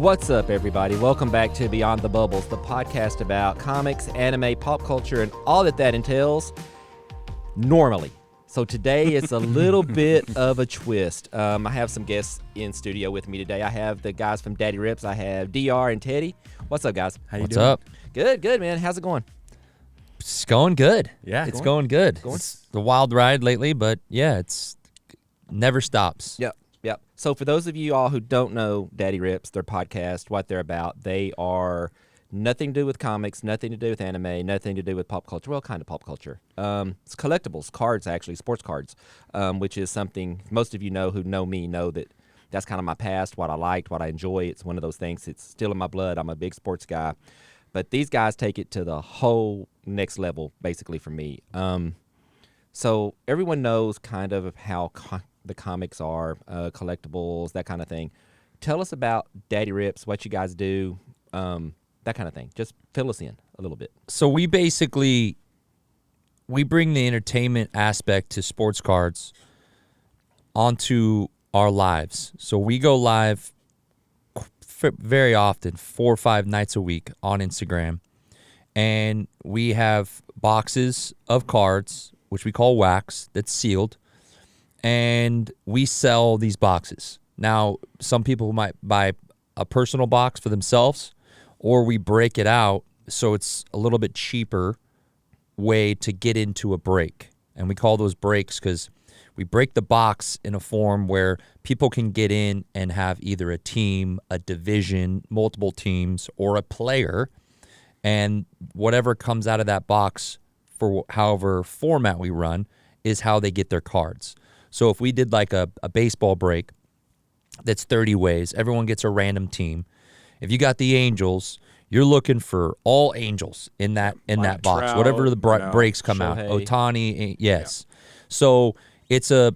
What's up, everybody? Welcome back to Beyond the Bubbles, the podcast about comics, anime, pop culture, and all that entails normally. So today it's a little bit of a twist. I have some guests in studio with me today. I have the guys from Daddy Rips. I have DR and Teddy. What's up, guys? How you What's doing? up? Good, man. How's it going? It's going good. Yeah. It's going good. Going? It's the wild ride lately, but yeah, it's never stops. Yep. So for those of you all who don't know Daddy Rips, their podcast, what they're about, they are nothing to do with comics, nothing to do with anime, nothing to do with pop culture. Well, kind of pop culture. It's collectibles, cards actually, sports cards, which is something most of you know who know me know that that's kind of my past, what I liked, what I enjoy. It's one of those things. It's still in my blood. I'm a big sports guy. But these guys take it to the whole next level, basically, for me. So everyone knows kind of how the comics are, collectibles, that kind of thing. Tell us about Daddy Rips, what you guys do, that kind of thing. Just fill us in a little bit. So we bring the entertainment aspect to sports cards onto our lives. So we go live very often, 4 or 5 nights a week on Instagram. And we have boxes of cards, which we call wax, that's sealed. And we sell these boxes. Now, some people might buy a personal box for themselves, or we break it out so it's a little bit cheaper way to get into a break. And we call those breaks because we break the box in a form where people can get in and have either a team, a division, multiple teams, or a player. And whatever comes out of that box for however format we run is how they get their cards. So if we did like a baseball break that's 30 ways, everyone gets a random team. If you got the Angels, you're looking for all Angels in that box. Trout, whatever the breaks come out. Shohei. Ohtani, yes. Yeah. So it's a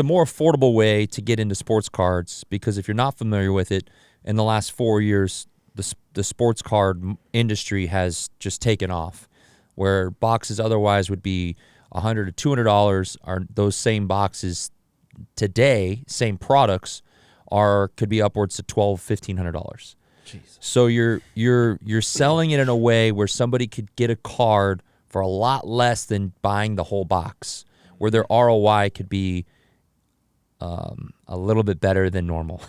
more affordable way to get into sports cards because if you're not familiar with it, in the last 4 years, the sports card industry has just taken off, where boxes otherwise would be $100 to $200 are those same boxes today, same products could be upwards to $1,200-$1,500. Jeez. So you're selling it in a way where somebody could get a card for a lot less than buying the whole box, where their ROI could be a little bit better than normal.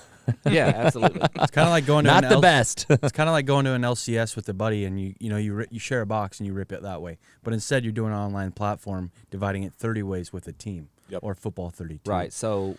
Yeah, absolutely. It's kind of like going to Not the best. It's kind of like going to an LCS with a buddy, and you share a box and you rip it that way. But instead, you're doing an online platform, dividing it 30 ways with a team, or football 32. Right. So,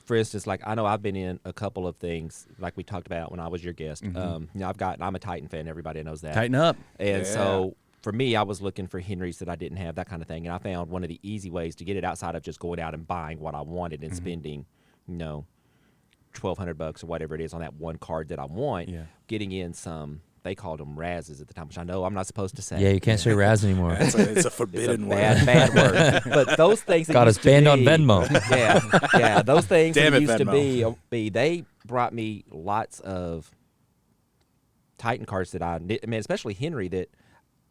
for instance, like I know I've been in a couple of things, like we talked about when I was your guest. Mm-hmm. I'm a Titan fan. Everybody knows that. Tighten up. And so for me, I was looking for Henrys that I didn't have, that kind of thing. And I found one of the easy ways to get it outside of just going out and buying what I wanted and spending, $1,200 or whatever it is on that one card that I want. Yeah. Getting in some, they called them razzes at the time, which I know I'm not supposed to say. Yeah, you can't say Raz anymore. It's a forbidden word. Bad word. But those things that Got us used to banned on be- Venmo. Yeah. Those things Damn that it, used to Venmo. be, they brought me lots of Titan cards that especially Henry, that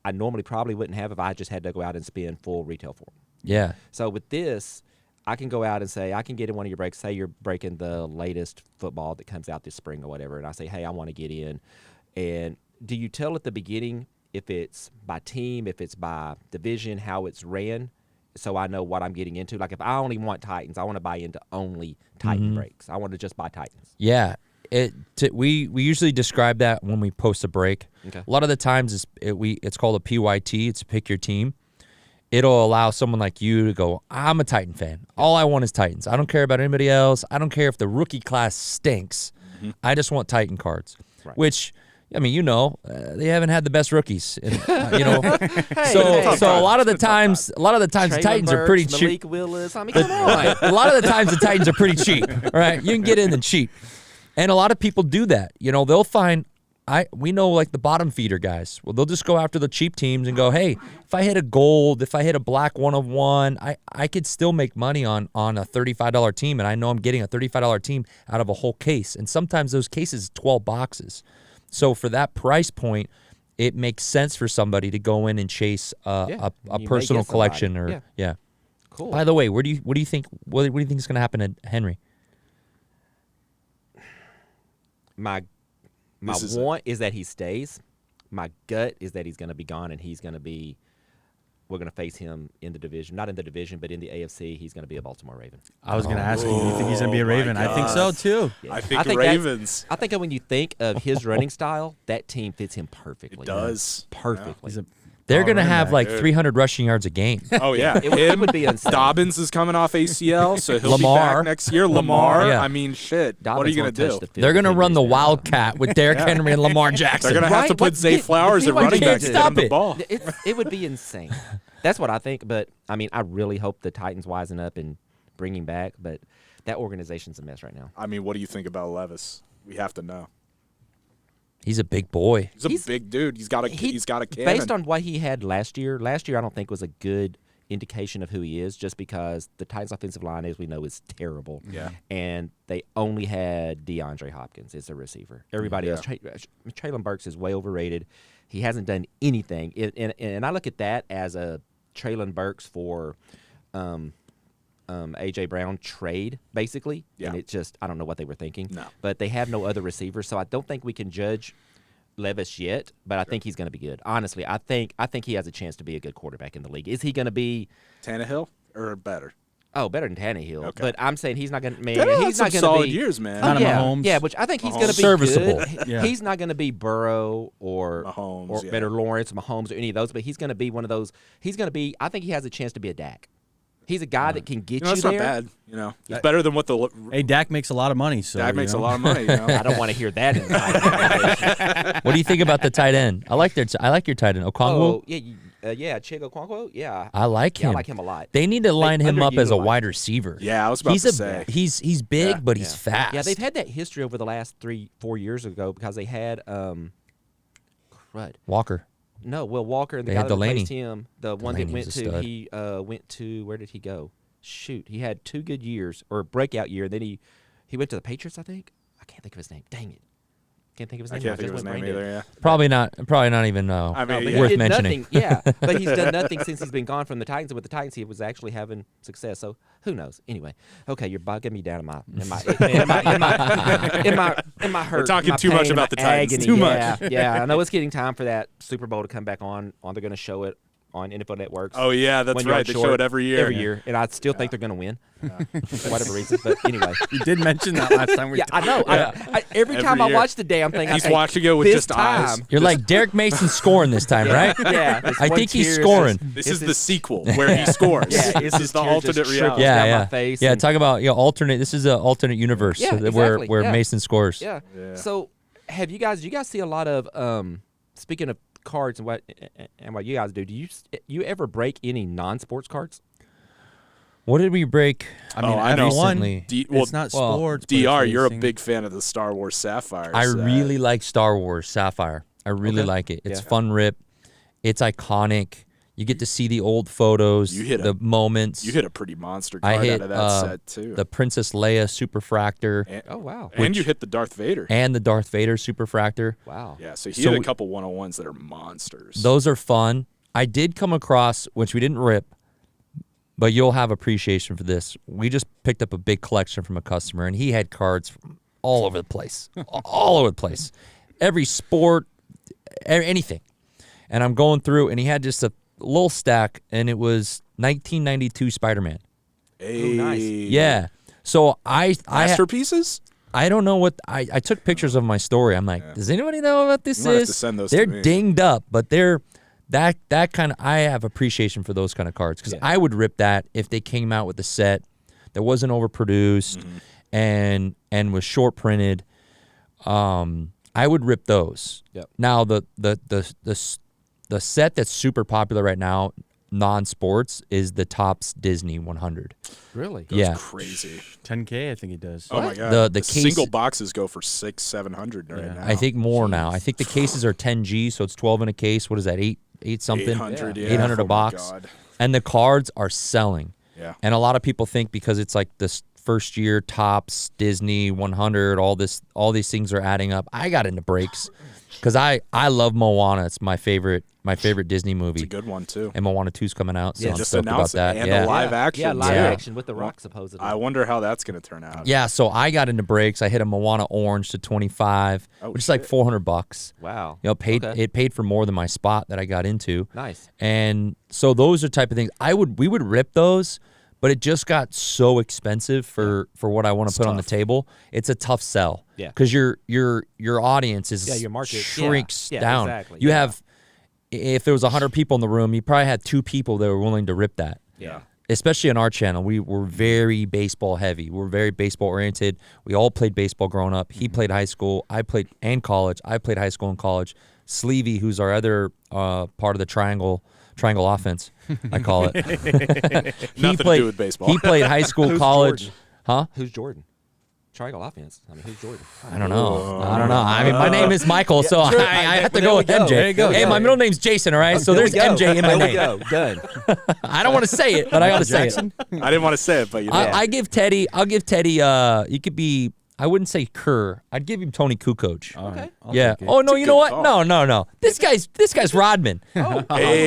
I normally probably wouldn't have if I just had to go out and spend full retail for them. Yeah. So with this, I can go out and say, I can get in one of your breaks. Say you're breaking the latest football that comes out this spring or whatever, and I say, hey, I want to get in. And do you tell at the beginning if it's by team, if it's by division, how it's ran, so I know what I'm getting into? Like if I only want Titans, I want to buy into only Titan breaks. I want to just buy Titans. Yeah. We usually describe that when we post a break. Okay. A lot of the times it's called a PYT. It's pick your team. It'll allow someone like you to go, I'm a Titan fan. All I want is Titans. I don't care about anybody else. I don't care if the rookie class stinks. I just want Titan cards, which, I mean, they haven't had the best rookies. And, so a lot of the times, the Titans are pretty cheap. Malik Willis. I mean, come on. Right. A lot of the times the Titans are pretty cheap. Right? You can get in and cheap. And a lot of people do that. They'll find, we know like the bottom feeder guys. Well, they'll just go after the cheap teams and go, hey, if I hit a gold, if I hit a black 1 of 1, I could still make money on a $35 team, and I know I'm getting a $35 team out of a whole case. And sometimes those cases 12 boxes. So for that price point, it makes sense for somebody to go in and chase a personal collection or yeah. Cool. By the way, what do you think is going to happen to Henry? My My want is that he stays. My gut is that he's going to be gone, and we're going to face him in the division. Not in the division, but in the AFC. He's going to be a Baltimore Raven. I was going to ask you think he's going to be a Raven? I think so, too. Yeah. I think Ravens. I think when you think of his running style, that team fits him perfectly. It does. Perfectly. They're going to have like dude. 300 rushing yards a game. Oh, yeah. It would be insane. Dobbins is coming off ACL, so he'll be Lamar. back next year. Lamar, Yeah. I mean, shit. Dobbins what are you going won't to touch do? the field They're going to if he run the is now. Wildcat with Derrick Henry and Lamar Jackson. They're going to have to put Zay Flowers at running back to get him the ball. It would be insane. That's what I think. But, I mean, I really hope the Titans wisen up and bring him back. But that organization's a mess right now. I mean, what do you think about Levis? We have to know. He's a big boy. He's a big dude. He's got a cannon. Based on what he had last year I don't think was a good indication of who he is, just because the Titans' offensive line, as we know, is terrible. Yeah. And they only had DeAndre Hopkins as a receiver. Everybody else, Traylon Burks is way overrated. He hasn't done anything. And I look at that as a Traylon Burks for A.J. Brown trade, basically. Yeah. And it's just, I don't know what they were thinking. No. But they have no other receivers, so I don't think we can judge Levis yet, but I think he's going to be good. Honestly, I think he has a chance to be a good quarterback in the league. Is he going to be Tannehill or better? Oh, better than Tannehill. Okay. But I'm saying he's not going to. Man, Tannehill had he's some not going to solid be years, man. Kind of yeah, Mahomes. yeah, which I think he's going to be Serviceable. good. Yeah. He's not going to be Burrow or Mahomes, or yeah. better Lawrence, Mahomes, or any of those. But he's going to be one of those. He's going to be. I think he has a chance to be a Dak. He's a guy that can get That's you not there. bad. It's better than what the Hey, Dak makes a lot of money. So Dak makes you know. a lot of money. I don't want to hear that. In the What do you think about the tight end? I like your tight end, Okongwu. Oh yeah, Chigo Okonkwo. Yeah, I like yeah, him. I like him a lot. They need to line him up as a underutilized. wide receiver. Yeah, I was about he's to say. He's big, Yeah. but he's fast. Yeah, they've had that history over the last 3-4 years ago because they had crud. Walker. No, Will Walker and the They guy had that Delaney. replaced him, the one that Delaney's went a to stud. he went to where did he go? Shoot, he had 2 good years or a breakout year, and then he went to the Patriots, I think. I can't think of his name. Dang it, can't think of his I name. can't think of just his went name brain dead. either. Yeah. Probably not even I mean, But yeah. he worth did mentioning. nothing. Yeah, but he's done nothing since he's been gone from the Titans. And with the Titans, he was actually having success. So who knows? Anyway, okay, you're bogging me down in my hurt. We're talking my too much pain, about my the Titans. agony. Too Yeah, much. yeah, I know it's getting time for that Super Bowl to come back on. They're going to show it on NFL Networks. Oh yeah, that's One yard right. They short show it every year. Every year, and I still think they're going to win, for whatever reason. But anyway, You did mention that last time. yeah, I know. Every Every time I year. watch the damn thing, He's I think, watching it with this just eyes. time, You're like Derek Mason scoring this time, right? Yeah, this I one think he's tear scoring. This It's is the this- sequel where he scores. Yeah, This is the alternate reality. down Yeah, my yeah. face Yeah, and- talk about alternate. This is an alternate universe Yeah, where exactly, yeah. Mason scores. Yeah. Yeah. So, do you guys see a lot of speaking of cards and what you guys do? Do you ever break any non-sports cards? What did we break? I mean, I know. recently. it's not sports. but it's DR, you're a racing. big fan of the Star Wars Sapphire. I really like Star Wars Sapphire. I really Okay. like it. It's Yeah. fun rip. It's iconic. You get to see the old photos, You hit the moments. You hit a pretty monster I card hit out of that set too. the Princess Leia Superfractor and, Oh wow! and you hit the Darth Vader. and the Darth Vader Superfractor. Wow. Yeah, so he So hit a we- couple 101s that are monsters. Those are fun. I did come across, which we didn't rip, but you'll have appreciation for this. We just picked up a big collection from a customer, and he had cards from all over the place. All over the place. Every sport, anything. And I'm going through, and he had just a little stack, and it was 1992 Spider-Man. Hey. nice. Yeah. So I Masterpieces? don't know what I took pictures of my story. I'm like, does anybody know what this You might have is? to send those to they're me. dinged up, but they're that kind of. I have appreciation for those kind of cards because Yeah. I would rip that if they came out with a set that wasn't overproduced Mm-hmm. and was short printed. I would rip those. Yep. Now the set that's super popular right now, non-sports, is the Topps Disney 100. Really? Goes Yeah. crazy. 10K, I think he does. Oh my god. The case- single boxes go for 600-700 right now. I think more now. I think the cases are 10G, so it's 12 in a case. What is that? Eight something? 800, yeah. 800 a Oh my box. God. And the cards are selling. Yeah. And a lot of people think because it's like this first year Topps, Disney 100, all these things are adding up. I got into breaks because I love Moana. It's my favorite Disney movie. It's a good one too. And Moana 2's coming out, so I'm just stoked about announced it. that. And yeah. the live action. Yeah, live Yeah. action with The Rock, supposedly. I wonder how that's going to turn out. Yeah, so I got into breaks. I hit a Moana Orange to 25, which is like $400. Wow. You know, Okay. it paid for more than my spot that I got into. Nice. And so those are type of things we would rip those, but it just got so expensive for what I want to put on the table. It's a tough sell. Yeah. Because your audience is your market shrinks yeah, down. Exactly. You have, if there was 100 people in the room, you probably had 2 people that were willing to rip that. Yeah. Especially on our channel, we were very baseball heavy. We're very baseball oriented. We all played baseball growing up. He played high school. I played and college. I played high school and college. Sleevey, who's our other part of the triangle offense, I call it. Nothing to do with baseball. He played high school, Who's college. Jordan? Huh? Who's Jordan? Triangle offense. I mean, who's Jordan? I don't know. I mean, my name is Michael, so true. I have to There go we with go. MJ. There you go. Hey, Yeah. my middle name's Jason, all right? So There there's we go. MJ in my There we name. go. Done. I don't want to say it, but I got to say it. I didn't want to say it, but you know. I'll give Teddy, you could be, I wouldn't say Kerr. I'd give him Tony Kukoc. Okay. Yeah. Oh, no, you know what? No. This guy's Rodman. Hey,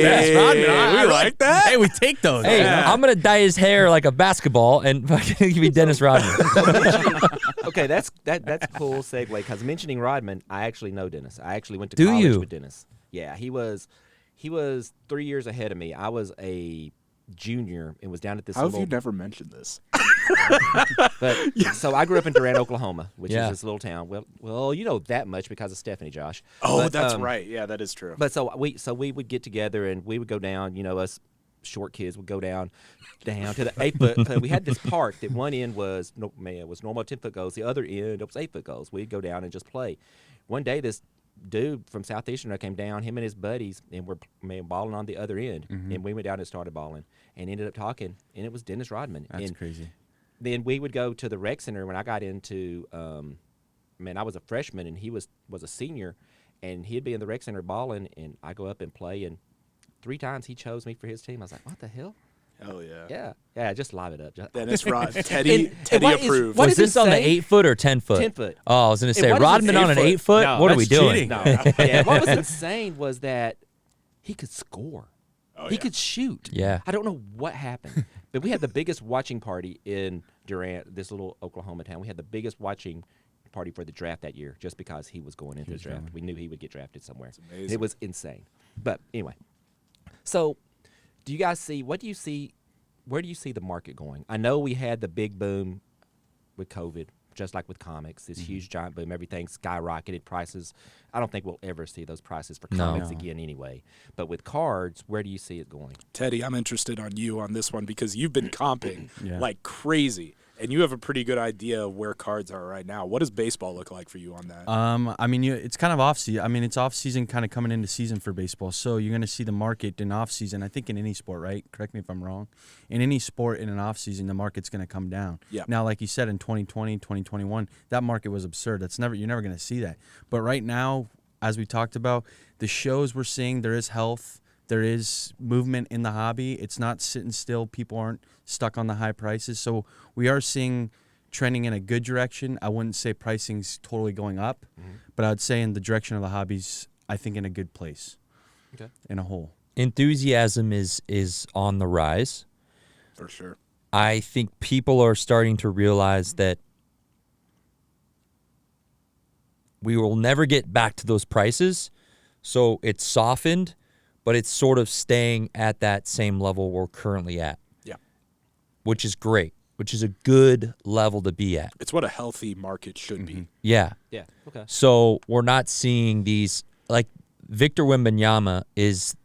That's Rodman. we like that. Hey, we take those. Hey, I'm going to dye his hair like a basketball and fucking give me Dennis Rodman. Okay, that's a cool segue because mentioning Rodman, I actually know Dennis. I actually went to Do college you? with Dennis. Yeah, he was 3 years ahead of me. I was a junior and was down at this How have little. you never mentioned this? But so I grew up in Durant, Oklahoma, which Yeah. is this little town. Well, you know that much because of Stephanie, Josh. Oh, But, that's right. Yeah, that is true. But so we would get together and we would go down. You know, us short kids would go down to the 8-foot. So we had this park that one end was normal 10-foot goals, the other end it was 8-foot goals. We'd go down and just play. One day, this dude from Southeastern came down, him and his buddies, and were balling on the other end. And we went down and started balling and ended up talking, and it was Dennis Rodman. That's and crazy. Then we would go to the rec center when I got into. I was a freshman and he was a senior, and he'd be in the rec center balling, and I go up and play, and 3 times he chose me for his team. I was like, what the hell? Hell yeah. Yeah, just live it up. Dennis Rod. Teddy what is- approved. what Was is it this on the say? 8-foot or 10-foot? 10-foot. Oh, I was going to And say, what is it Rodman say? on an 8-foot? 8-foot? No, What are we that's doing? cheating. No, yeah. What was insane was that he could score. He could shoot. Yeah. I don't know what happened, but we had the biggest watching party in Durant, this little Oklahoma town. We had the biggest watching party for the draft that year just because he was going into the draft. We knew he would get drafted somewhere. amazing. It was insane. But anyway, so do you guys see, where do you see the market going? I know we had the big boom with COVID, just like with comics, this huge giant boom, everything skyrocketed prices. I don't think we'll ever see those prices for comics again anyway. But with cards, where do you see it going? Teddy, I'm interested on you on this one because you've been comping Yeah. like crazy, and you have a pretty good idea of where cards are right now. What does baseball look like for you on that? I mean, it's kind of off season. I mean, it's off season, kind of coming into season for baseball. So you're going to see the market in off season. I think in any sport, right? Correct me if I'm wrong. In any sport in an off season, the market's going to come down. Yeah. Now, like you said, in 2020, 2021, that market was absurd. You're never going to see that. But right now, as we talked about, the shows we're seeing, there is health. There is movement in the hobby. It's not sitting still. People aren't stuck on the high prices. So we are seeing trending in a good direction. I wouldn't say pricing's totally going up, but I'd say in the direction of the hobbies, I think in a good place. Okay. In a whole. Enthusiasm is on the rise. For sure. I think people are starting to realize that we will never get back to those prices. So it's softened, but it's sort of staying at that same level we're currently at. Yeah. Which is great, which is a good level to be at. It's what a healthy market should be. Yeah. Yeah, okay. So we're not seeing these, like Victor Wembanyama is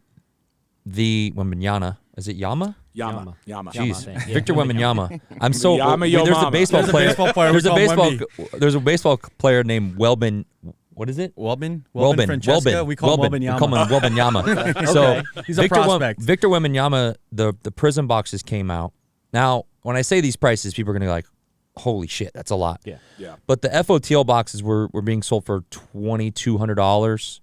the Wembanyama. Is it Yama? Yama. Jeez, Yeah. Victor Wembanyama. I'm so. Yama, yo there's a mama. baseball There's a player. baseball player we There's a call baseball. Wemby. There's a baseball player named Welbin. What is it? Wellman? Welbin. Francesca? We call him We Wembanyama. call him Wembanyama. So He's a prospect. Victor Wembanyama. The prison boxes came out. Now, when I say these prices, people are gonna be like, "Holy shit, that's a lot." Yeah. Yeah. But the FOTL boxes were being sold for $2,200.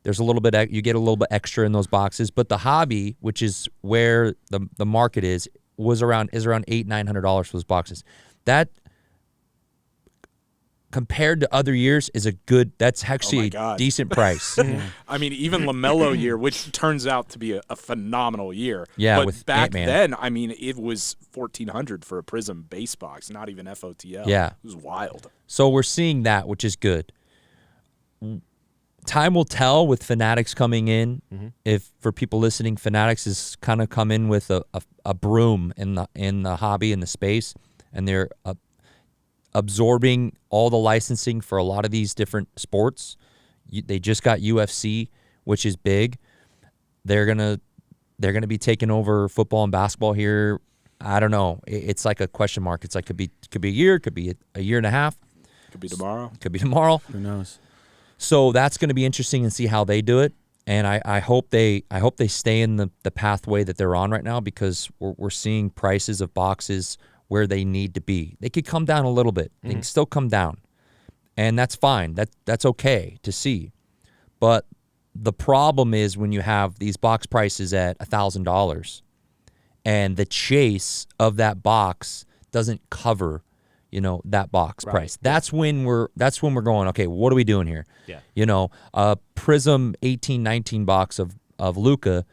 There's a little bit, you get a little bit extra in those boxes. But the hobby, which is where the market is around $800-900 for those boxes. That compared to other years is that's actually a decent price. I mean, even LaMelo year, which turns out to be a phenomenal year. Yeah, but with back Ant-Man. then, I mean, it was $1,400 for a Prism base box, not even FOTL. Yeah. It was wild. So we're seeing that, which is good. Time will tell with Fanatics coming in. If for people listening, Fanatics has kind of come in with a broom in the hobby, in the space, and they're absorbing all the licensing for a lot of these different sports. They just got UFC, which is big. They're gonna be taking over football and basketball here. I don't know. It's like a question mark. It's like could be a year, could be a year and a half, Could be tomorrow. could be tomorrow. Who knows? So that's going to be interesting and see how they do it. And I hope they stay in the pathway that they're on right now, because we're seeing prices of boxes where they need to be. They could come down a little bit. They can still come down, and that's fine. That's okay to see. But the problem is when you have these box prices at $1,000, and the chase of that box doesn't cover, that box price. That's when we're going, okay, what are we doing here? Yeah. A Prism 18-19 box of Luka.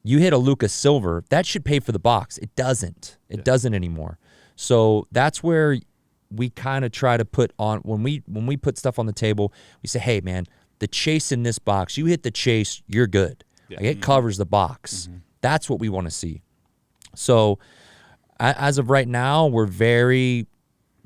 You hit a Luka Silver, that should pay for the box. It doesn't. It doesn't anymore. So that's where we kind of try to put on, when we put stuff on the table, we say, hey, man, the chase in this box, you hit the chase, you're good. Yeah. Like, it covers the box. That's what we want to see. So as of right now, we're very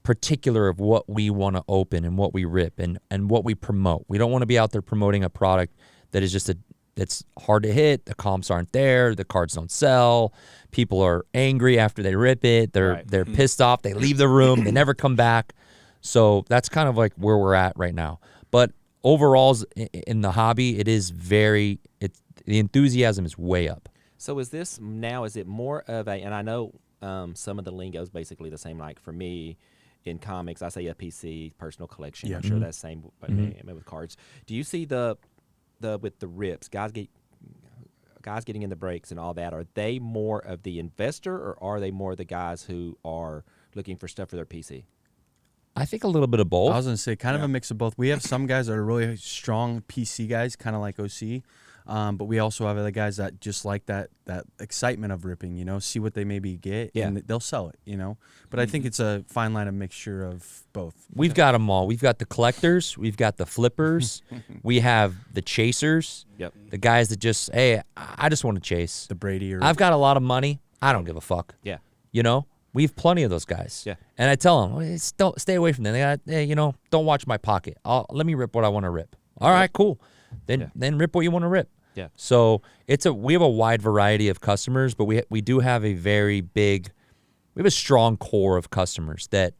particular of what we want to open and what we rip and what we promote. We don't want to be out there promoting a product that is just that's hard to hit. The comps aren't there. The cards don't sell. People are angry after they rip it. They're pissed off. They leave the room. They never come back. So that's kind of like where we're at right now. But overall, in the hobby, the enthusiasm is way up. So is it more of and I know some of the lingo is basically the same, like for me, in comics, I say a PC, personal collection. Yeah. I'm sure that's the same with cards. Do you see the with the rips, guys getting in the breaks and all that, are they more of the investor, or are they more the guys who are looking for stuff for their PC? I think a little bit of both. I was going to say kind of a mix of both. We have some guys that are really strong PC guys, kind of like OC. But we also have other guys that just like that excitement of ripping, see what they maybe get, and they'll sell it, But I think it's a fine line of mixture of both. We've got them all. We've got the collectors. We've got the flippers. We have the chasers. Yep. The guys that just, hey, I just want to chase. The Brady or I've got a lot of money. I don't give a fuck. Yeah. We have plenty of those guys. Yeah. And I tell them, don't stay away from them. They got, hey, don't watch my pocket. Let me rip what I want to rip. All right, cool. Then rip what you want to rip. Yeah. So we have a wide variety of customers, but we do have a strong core of customers that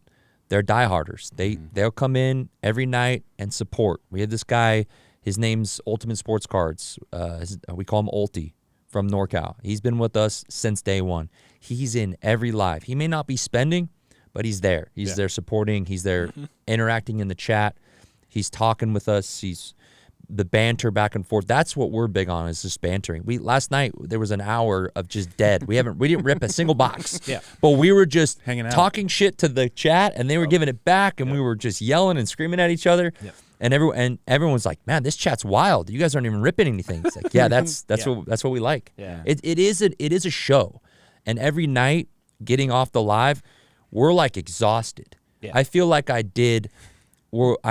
they're dieharders. They'll come in every night and support. We have this guy, his name's Ultimate Sports Cards. We call him Ulti from NorCal. He's been with us since day one. He's in every live. He may not be spending, but he's there. He's there supporting. He's there interacting in the chat. He's talking with us. He's the banter back and forth. That's what we're big on, is just bantering. Last night there was an hour of just dead. We didn't rip a single box. Yeah. But we were just hanging out, talking shit to the chat, and they were giving it back, and we were just yelling and screaming at each other. Yep. And everyone's like, "Man, this chat's wild. You guys aren't even ripping anything." It's like, yeah, that's what we like. Yeah. It is a show, and every night getting off the live, we're like exhausted. Yeah. I feel like I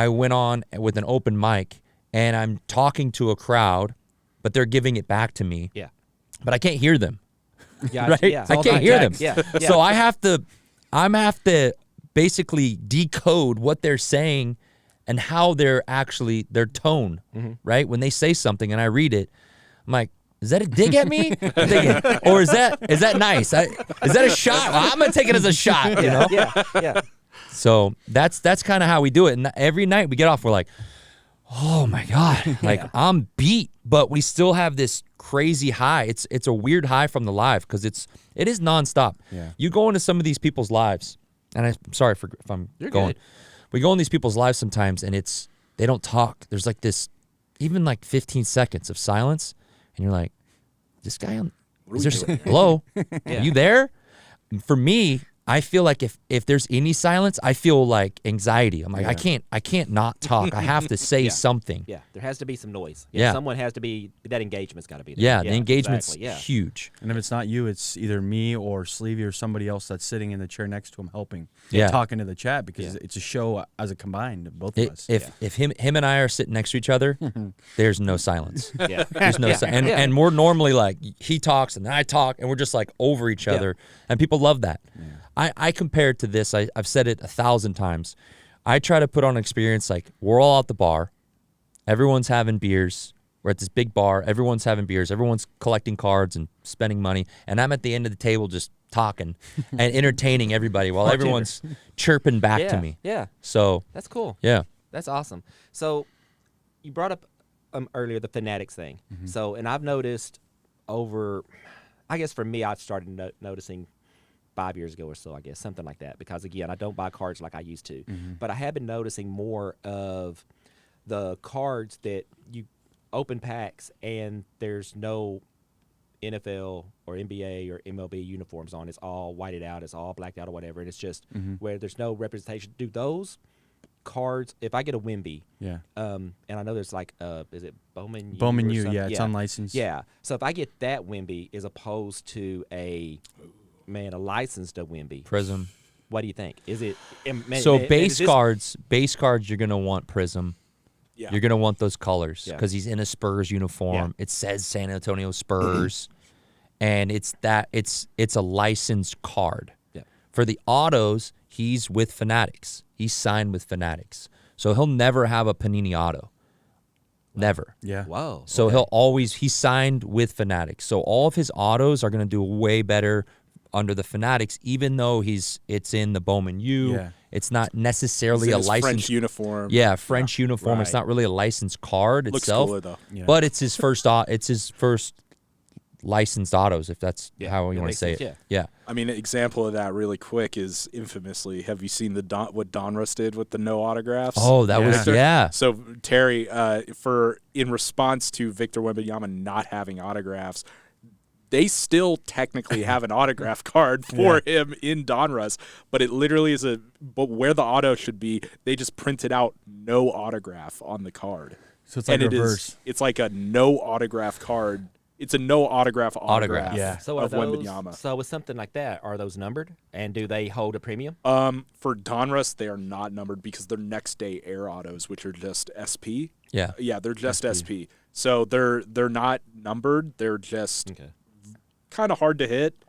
went on with an open mic, and I'm talking to a crowd, but they're giving it back to me. Yeah. But I can't hear them. Yeah. Right? Yeah. I can't hear them. Yeah. So I have to basically decode what they're saying and how their tone, right? When they say something and I read it, I'm like, is that a dig at me? I'm thinking, or is that nice? Is that a shot? Well, I'm gonna take it as a shot, Yeah. So that's kind of how we do it. And every night we get off, we're like, oh my God, like I'm beat, but we still have this crazy high. It's a weird high from the live because it is nonstop. Yeah. You go into some of these people's lives, and I'm sorry if I'm going. Good. We go in these people's lives sometimes, and they don't talk. There's like this, even like 15 seconds of silence, and you're like, this guy on, is there, hello, are you there? For me, I feel like if there's any silence, I feel like anxiety. I'm like, I can't not talk. I have to say something. Yeah, there has to be some noise. Yeah. Someone has to be, that engagement's got to be there. Yeah, the engagement's exactly, yeah. huge. And if it's not you, it's either me or Sleevey or somebody else that's sitting in the chair next to him helping, Yeah. talking to the chat, because it's a show as a combined of both of us. If him and I are sitting next to each other, there's no silence. Yeah. There's no silence. And we're normally like, he talks and I talk, and we're just like over each other, and people love that. Yeah. I compare it to this. I've said it 1,000 times. I try to put on an experience like we're all at the bar. Everyone's having beers. We're at this big bar. Everyone's having beers. Everyone's collecting cards and spending money. And I'm at the end of the table just talking and entertaining everybody while everyone's chirping back to me. Yeah. So That's cool. yeah. That's awesome. So you brought up earlier the Fanatics thing. So, and I've noticed over, I guess for me, I started noticing 5 years ago or so, I guess, something like that. Because again, I don't buy cards like I used to. But I have been noticing more of the cards that you open packs and there's no NFL or NBA or MLB uniforms on. It's all whited out. It's all blacked out or whatever. And it's just where there's no representation. Do those cards, if I get a Wimby, and I know there's like, is it Bowman U? Bowman or U, something? yeah, it's unlicensed. Yeah. So if I get that Wimby as opposed to a licensed Wimby, Prism. what do you think? Is it base cards, you're going to want Prism. Yeah. You're going to want those colors Yeah. because he's in a Spurs uniform. It says San Antonio Spurs, and it's a licensed card. Yeah. For the autos, he's with Fanatics. He's signed with Fanatics. So he'll never have a Panini auto. Never. Yeah. Whoa. So okay. he's signed with Fanatics. So all of his autos are going to do way better under the Fanatics, even though it's in the Bowman U. Yeah. It's not necessarily a licensed French uniform. Yeah, French uniform. Right. It's not really a licensed card Looks itself. cooler though. Yeah. But it's his first licensed autos, if that's how you that want to makes say sense, it. Yeah. I mean, an example of that really quick is infamously, have you seen what Donruss did with the no autographs? Oh, that was So Terry, in response to Victor Wembanyama not having autographs, they still technically have an autograph card for him in Donruss, but it literally is but where the auto should be, they just printed out no autograph on the card. So it's like reverse. It's like a no autograph card. It's a no autograph Yeah. So of those, Wembanyama. So with something like that, are those numbered? And do they hold a premium? For Donruss, they are not numbered because they're next day air autos, which are just SP. Yeah. Yeah, they're just SP. So they're not numbered. They're just kind of hard to hit,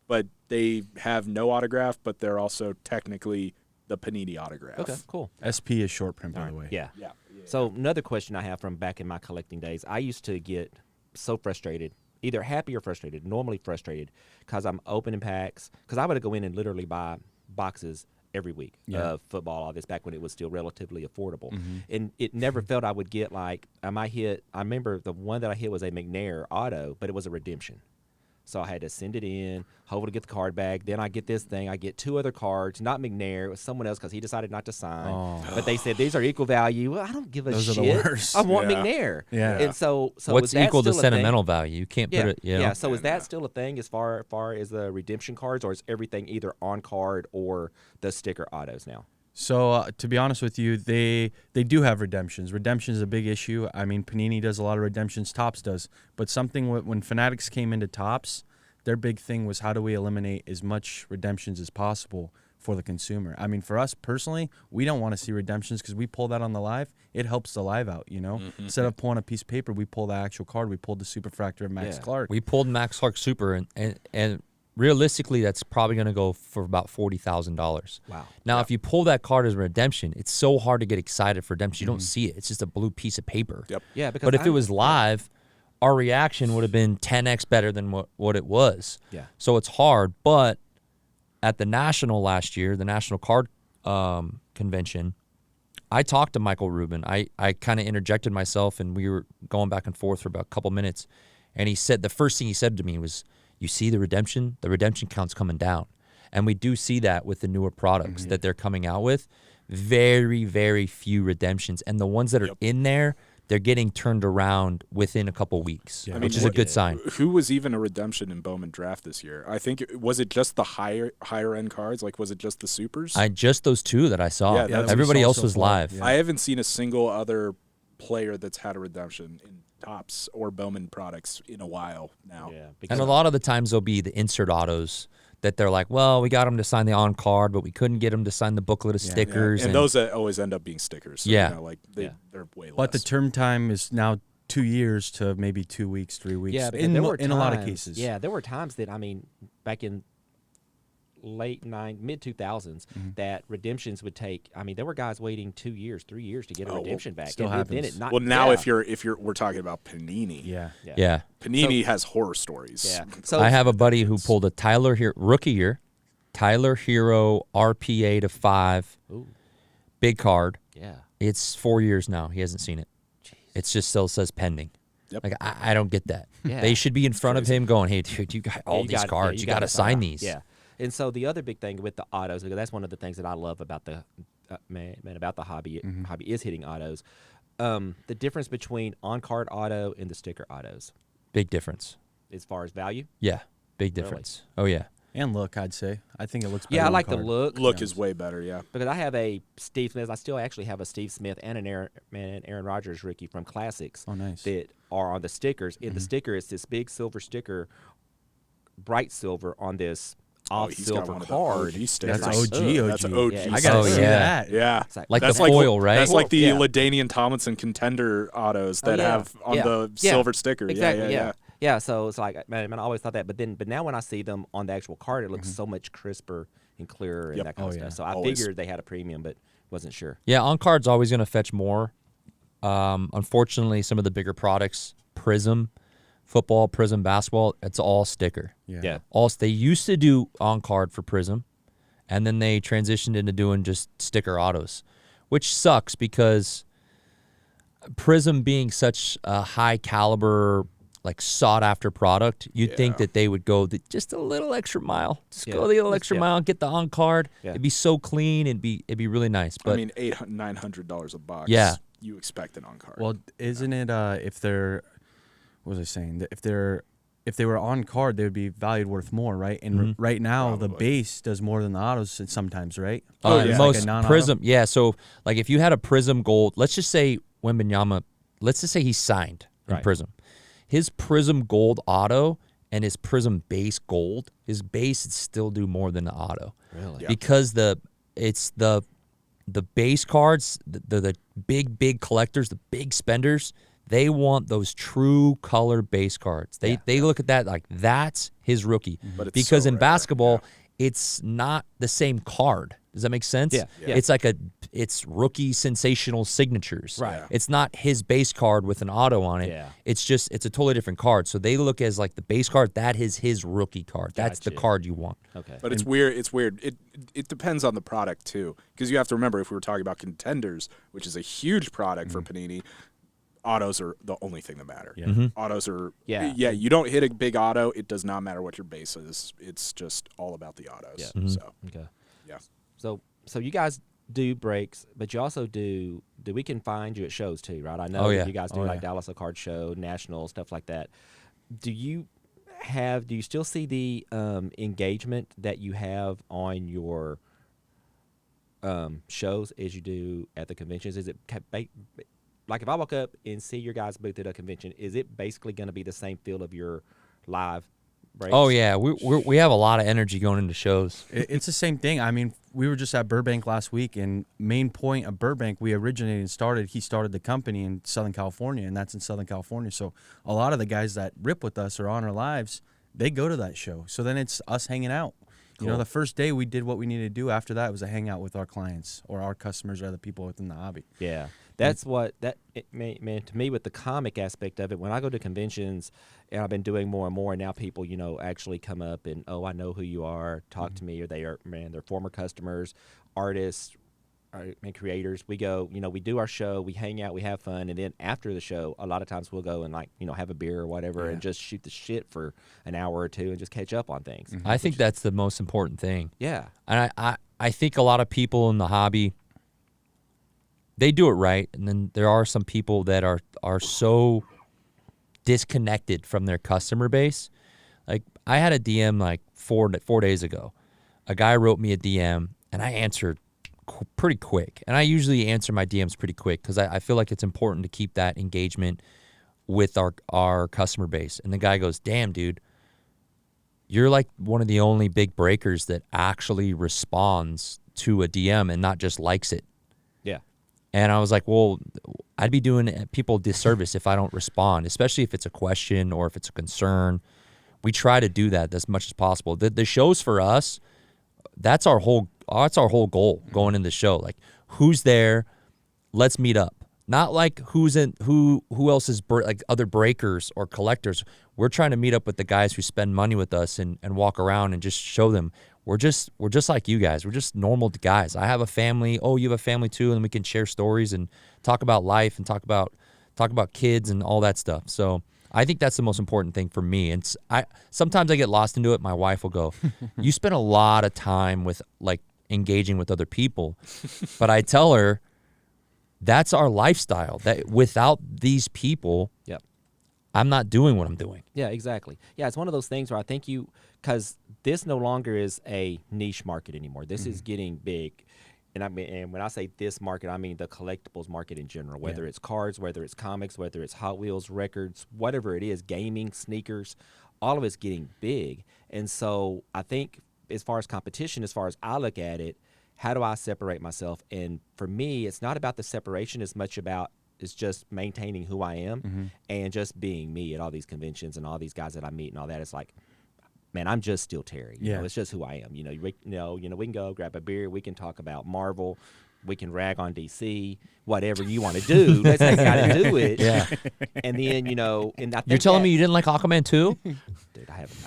but they have no autograph, but they're also technically the Panini autograph. Okay, cool. SP is short print, by the way. Yeah. Yeah. So another question I have from back in my collecting days, I used to get so frustrated, either happy or frustrated, normally frustrated, because I'm opening packs, because I would go in and literally buy boxes every week of football, all this, back when it was still relatively affordable. And it never felt I would get like, I remember the one that I hit was a McNair auto, but it was a redemption. So I had to send it in, hopefully get the card back. Then I get this thing. I get 2 other cards, not McNair. It was someone else because he decided not to sign. Oh. But they said, these are equal value. Well, I don't give a Those shit. are the worst. I want Yeah. McNair. Yeah. And so What's is that equal to still a thing? sentimental value? You can't put it, you know? Yeah, so is that still a thing as far as the redemption cards, or is everything either on card or the sticker autos now? So to be honest with you, they do have redemptions. Redemption is a big issue. I mean, Panini does a lot of redemptions. Topps does. But when Fanatics came into Topps, their big thing was how do we eliminate as much redemptions as possible for the consumer. I mean, for us personally, we don't want to see redemptions because we pull that on the live. It helps the live out, you know? Instead of pulling a piece of paper, we pull the actual card. We pulled the Superfractor of Max Clark. We pulled Max Clark Super, and realistically, that's probably going to go for about $40,000. Wow. Now, if you pull that card as a redemption, it's so hard to get excited for redemption. You don't see it. It's just a blue piece of paper. Yep. Yeah, because But if it was live, our reaction would have been 10x better than what it was. Yeah. So it's hard. But at the National last year, the National Card Convention, I talked to Michael Rubin. I kind of interjected myself, and we were going back and forth for about a couple minutes. And he said, the first thing he said to me was, you see the redemption count's coming down. And we do see that with the newer products that they're coming out with. Very, very few redemptions. And the ones that are in there, they're getting turned around within a couple weeks, which is a good sign. Who was even a redemption in Bowman draft this year? I think was it just the higher end cards? Like was it just the supers? Just those two that I saw. Yeah, that's Everybody what we else saw was so far. live. Yeah. I haven't seen a single other player that's had a redemption in Topps or Bowman products in a while now. Yeah, And a lot of the times there'll be the insert autos that they're like, well, we got him to sign the on card, but we couldn't get him to sign the booklet of stickers. And those that always end up being stickers. So, Yeah. you know, like they're way less. But the term time is now 2 years to maybe 2 weeks, 3 weeks. Yeah, because in there were a lot of times- cases. Yeah, there were times that back in mid 2000s, that redemptions would take. There were guys waiting 2 years, 3 years to get a redemption back. still and then happens. it not, well, now yeah. if you're we're talking about Panini. Yeah. Panini has horror stories. Yeah. So I have a buddy who pulled a rookie year, Tyler Hero RPA to 5, Ooh, big card. yeah. It's 4 years now. He hasn't seen it. It just still says pending. Yep. Like I don't get that. Yeah. They should be in front of him going, "Hey, dude, you got all You these got- cards. yeah, you got to sign these." Yeah. And so the other big thing with the autos, because that's one of the things that I love about the about the hobby. Hobby is hitting autos. The difference between on-card auto and the sticker autos, Big difference. as far as value. Yeah, big difference. Oh yeah. And look, I'd say. I think it looks better Yeah, I on like card. the look. Look is way better. Yeah. Because I have a Steve Smith. I still actually have a Steve Smith and an Aaron Rodgers rookie from Classics. Oh, nice. That are on the stickers. In the sticker, it's this big silver sticker, bright silver on this off he's got silver one of the card. OG stickers. That's Like, OG. ugh. That's an OG. Yeah, I it's gotta Oh, see yeah. that. Yeah. It's Like that's the foil, right? That's like the Yeah. LaDainian Tomlinson contender autos that yeah. have on Yeah. the Yeah. silver sticker. Exactly. Yeah. Yeah. So it's like, man, I always thought that, but now when I see them on the actual card, it looks so much crisper and clearer and Yep. that kind of Oh, yeah. stuff. So I Always. figured they had a premium, but wasn't sure. Yeah, on card's always going to fetch more. Unfortunately, some of the bigger products, Prism football, Prism basketball, it's all sticker. Yeah. They used to do on card for Prism, and then they transitioned into doing just sticker autos, which sucks because Prism being such a high caliber, like sought after product, you'd think that they would go just a little extra mile. Just go the little extra mile, get the on card. Yeah. It'd be so clean. It'd be really nice. But I mean, $900 a box. Yeah. You expect it on card. Well, isn't it if they're what was I saying? That if they were on card, they would be valued worth more, right? And right now, the Probably. base does more than the autos sometimes, right? Oh, yeah. It's most like a non-auto. Prism, yeah. So like if you had a Prism Gold, let's just say Wembanyama, let's just say he's signed in Right. Prism. His Prism Gold auto and his Prism base gold, his base would still do more than the auto. Really? Yeah. Because it's the base cards, the big collectors, the big spenders, they want those true color base cards. They look at that like that's his rookie. But it's Because so in rare, basketball, it's not the same card. Does that make sense? Yeah, yeah. It's like it's rookie sensational signatures. Right. Yeah. It's not his base card with an auto on it. Yeah. It's a totally different card. So they look as like the base card, that is his rookie card. That's the Gotcha. card you want. Okay. But it's weird. It's weird. It depends on the product too, because you have to remember if we were talking about contenders, which is a huge product for Panini, autos are the only thing that matter. Yeah. Autos are. Yeah. Yeah. You don't hit a big auto, it does not matter what your base is. It's just all about the autos. Yeah. So Okay. yeah. So you guys do breaks, but you also do we can find you at shows too, right? I know Oh, that yeah. you guys do Oh, like yeah. Dallas a Card Show, National, stuff like that. Do you still see the engagement that you have on your shows as you do at the conventions? Is it like if I walk up and see your guys' booth at a convention, is it basically going to be the same feel of your live breaks? Oh yeah, we have a lot of energy going into shows. It's the same thing. I mean, we were just at Burbank last week, and main point of Burbank, we originated and started. He started the company in Southern California, and that's in Southern California. So a lot of the guys that rip with us or on our lives, they go to that show. So then it's us hanging out. You know, the first day we did what we needed to do. After that, it was a hangout with our clients or our customers or other people within the hobby. Yeah, that's what man to me with the comic aspect of it. When I go to conventions, and I've been doing more and more, and now people actually come up and I know who you are, talk to me, or they're former customers, artists, and creators. We go, we do our show, we hang out, we have fun, and then after the show, a lot of times we'll go and have a beer or whatever, and just shoot the shit for an hour or two and just catch up on things. I think that's the most important thing. Yeah, And I think a lot of people in the hobby, they do it right, and then there are some people that are so disconnected from their customer base. Like I had a DM like 4 days ago. A guy wrote me a DM, and I answered pretty quick. And I usually answer my DMs pretty quick because I feel like it's important to keep that engagement with our customer base. And the guy goes, "Damn, dude, you're like one of the only big breakers that actually responds to a DM and not just likes it." Yeah. And I was like, well, I'd be doing people a disservice if I don't respond, especially if it's a question or if it's a concern. We try to do that as much as possible. The shows for us, that's our whole goal going into the show. Like, who's there? Let's meet up. Not like who else is like other breakers or collectors. We're trying to meet up with the guys who spend money with us and walk around and just show them we're just like you guys. We're just normal guys. I have a family. Oh, you have a family too, and we can share stories and talk about life and talk about kids and all that stuff. So I think that's the most important thing for me. And sometimes I get lost into it. My wife will go, "You spend a lot of time with like engaging with other people," but I tell her, that's our lifestyle. That without these people, Yep. I'm not doing what I'm doing. Yeah, exactly. Yeah, it's one of those things where I think because this no longer is a niche market anymore. This is getting big. And when I say this market, I mean the collectibles market in general, whether it's cards, whether it's comics, whether it's Hot Wheels, records, whatever it is, gaming, sneakers, all of it's getting big. And so I think as far as competition, as far as I look at it, how do I separate myself? And for me, it's not about the separation as much about it's just maintaining who I am and just being me at all these conventions and all these guys that I meet and all that. It's like, man, I'm just still Terry. You know, it's just who I am. You know, we can go grab a beer. We can talk about Marvel. We can rag on DC. Whatever you want to do, let's got to do it. Yeah. And then and I think You're telling me you didn't like Aquaman 2? dude, I haven't.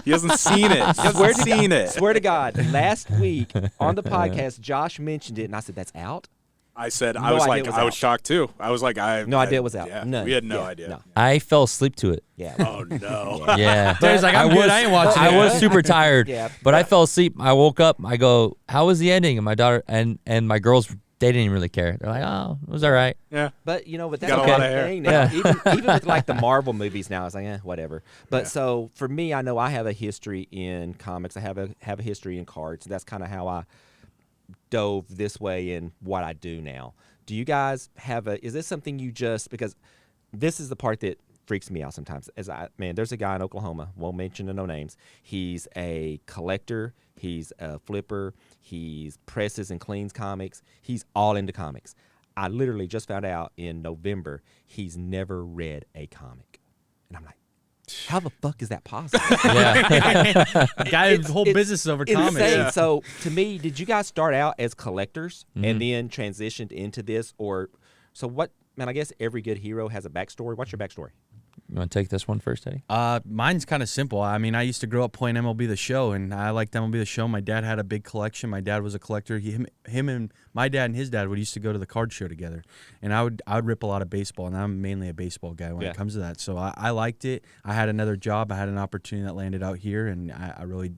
He hasn't seen it. He hasn't seen it. Swear to God, last week on the podcast, Josh mentioned it, and I said, "That's out." I said, No I was idea like, it was I was out. shocked too. I was like, No idea it was out. Yeah, None. we had no Yeah, idea. no. I fell asleep to it. Yeah. Oh no. Yeah. Terry's like, I'm good. I ain't watching I it. was super tired. Yeah. But I fell asleep. I woke up. I go, "How was the ending?" And my daughter and my girls, they didn't even really care. They're like, "Oh, it was all right." Yeah. But but that's Got a okay. lot of hair. Thing now. Yeah. Even with like the Marvel movies now, it's like whatever. But so for me, I know I have a history in comics. I have a history in cards. That's kind of how I dove this way in what I do now. Do you guys have is this something you just, because this is the part that freaks me out sometimes. There's a guy in Oklahoma, won't mention no names. He's a collector. He's a flipper. He's presses and cleans comics. He's all into comics. I literally just found out in November he's never read a comic. And I'm like, how the fuck is that possible? Yeah. Guy's whole business is over comics. Insane. Yeah. So to me, did you guys start out as collectors and then transitioned into this? Or so what, man, I guess every good hero has a backstory. What's your backstory? You want to take this one first, Eddie? Mine's kind of simple. I mean, I used to grow up playing MLB The Show, and I liked MLB The Show. My dad had a big collection. My dad was a collector. Him and my dad and his dad would used to go to the card show together, and I would rip a lot of baseball, and I'm mainly a baseball guy when it comes to that. So I liked it. I had another job. I had an opportunity that landed out here, and I really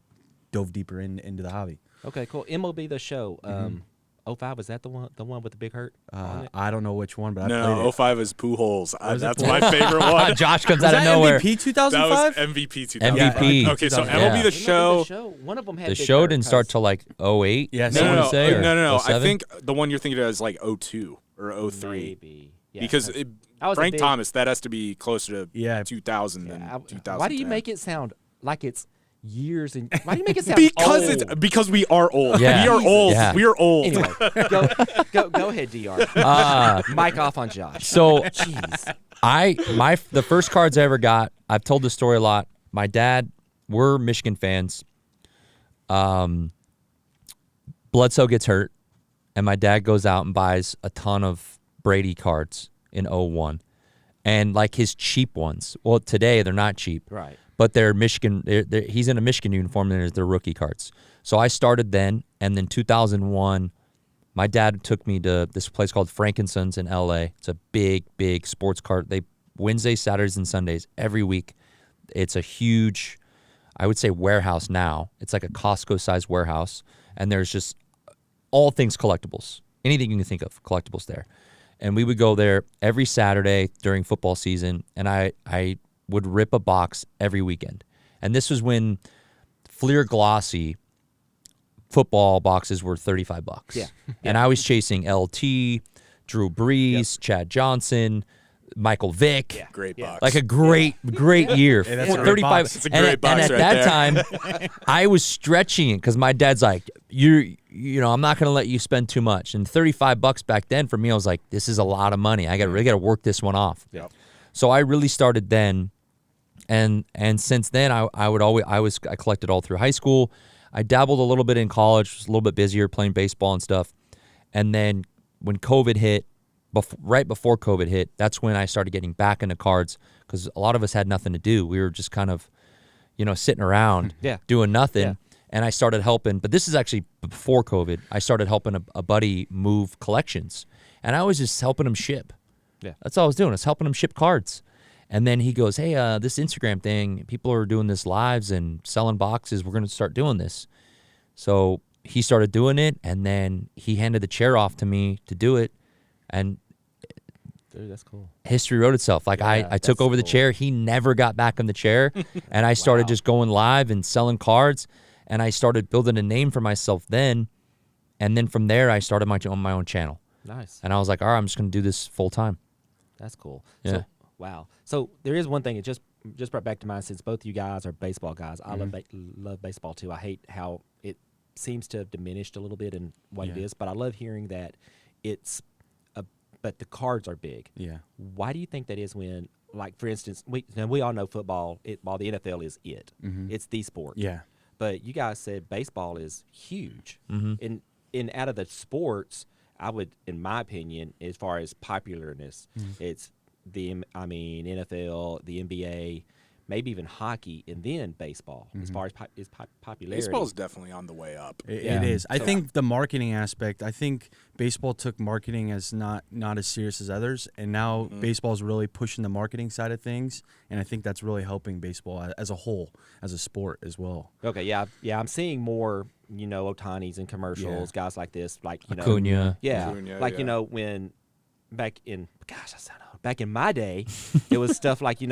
dove deeper into the hobby. Okay, cool. MLB The Show. 05, was that the one with the big hurt on it? I don't know which one, but I played No, it. 05 is Pujols. Was it That's Pujols? my favorite one. Josh comes Was out of that nowhere. MVP That 2005? was MVP 2005. MVP. Okay, so Yeah. MLB The MLB Show. One of them had The Big show Hurt, didn't start 'cause- till like 08. Yeah, I wanna say, or no. I 07? think the one you're thinking of is like 02 or 03. Maybe. Yeah, Because I was a Frank big- Thomas, that has to be closer to Yeah. 2000 Yeah, than 2000. why do you make it sound like it's years and why do you make it sound Because old? because we are old. Yeah. We are old. Yeah. We are old. Anyway, go ahead, Dr. Mic off on Josh. So Jeez. the first cards I ever got, I've told this story a lot. My dad, we're Michigan fans. Bledsoe gets hurt, and my dad goes out and buys a ton of Brady cards in 01. And like his cheap ones. Well, today they're not cheap. Right. But they're Michigan. He's in a Michigan uniform, and they're rookie cards. So I started then, and then 2001, my dad took me to this place called Frankenson's in L.A. It's a big, big sports card. They Wednesdays, Saturdays, and Sundays every week. It's a huge, I would say, warehouse now. It's like a Costco-sized warehouse, and there's just all things collectibles. anything you can think of, collectibles there. And we would go there every Saturday during football season, and I would rip a box every weekend. And this was when Fleer Glossy football boxes were $35. Yeah. And I was chasing LT, Drew Brees, Chad Johnson, Michael Vick. Yeah. Great box. Like a great year. Hey, that's a great 35. box. It's a great box and at right that there. time, I was stretching it because my dad's like, you know, I'm not going to let you spend too much. And $35 back then for me, I was like, this is a lot of money. I really got to work this one off. Yep. So I really started then, and since then I collected all through high school. I dabbled a little bit in college, was a little bit busier playing baseball and stuff. And then when COVID hit, right before COVID hit, that's when I started getting back into cards because a lot of us had nothing to do. We were just kind of, you know, sitting around doing nothing. Yeah. And I started helping, but this is actually before COVID. I started helping a buddy move collections, and I was just helping him ship. Yeah. That's all I was doing. I was helping him ship cards. And then he goes, hey, this Instagram thing, people are doing this lives and selling boxes. We're going to start doing this. So he started doing it, and then he handed the chair off to me to do it. And Dude, that's cool. history wrote itself. Like I that's took over the cool. chair. He never got back in the chair. And I started Wow. just going live and selling cards. And I started building a name for myself then. And then from there, I started my own channel. Nice. And I was like, all right, I'm just going to do this full time. That's cool. Yeah. So, wow. So there is one thing it just brought back to mind, since both of you guys are baseball guys. I love baseball too. I hate how it seems to have diminished a little bit in what it Yeah. is, but I love hearing that but the cards are big. Yeah. Why do you think that is? When, like, for instance, we all know football. The NFL is it. It's the sport. Yeah. But you guys said baseball is huge. Mm-hmm. In out of the sports, I would, in my opinion, as far as popularness, it's NFL, the NBA, maybe even hockey, and then baseball. As far as popularity, Baseball's definitely on the way up. It is. I think the marketing aspect. I think baseball took marketing as not as serious as others, and now baseball's really pushing the marketing side of things, and I think that's really helping baseball as a whole, as a sport as well. Okay, yeah. I'm seeing more, Ohtani's in commercials, guys like this, like Acuna. Yeah, like yeah. when back in back in my day, it was stuff like you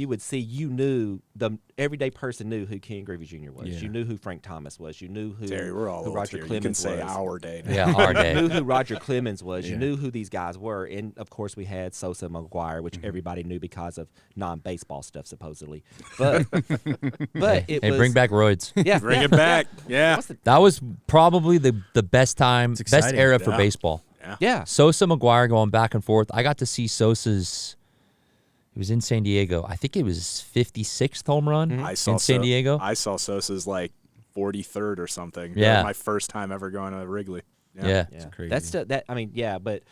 would see, knew the everyday person knew who Ken Griffey Jr. was. Yeah. You knew who Frank Thomas was. You knew who Terry, we're all who old Roger here. Clemens You can say was. our day now. Yeah, our You day. knew who Roger Clemens was. You Yeah. knew who these guys were, and of course we had Sosa and McGuire, which everybody knew because of non-baseball stuff supposedly. But it Hey, was bring back roids. yeah, Bring it back. Yeah. What's the, That was probably the best time, It's best exciting. era for Yeah. baseball. yeah. Sosa, McGuire going back and forth. I got to see Sosa's. It was in San Diego. I think it was 56th home run I saw in San Diego. I saw Sosa's like 43rd or something. That Yeah. was my first time ever going to Wrigley. Yeah. Yeah, crazy. that's but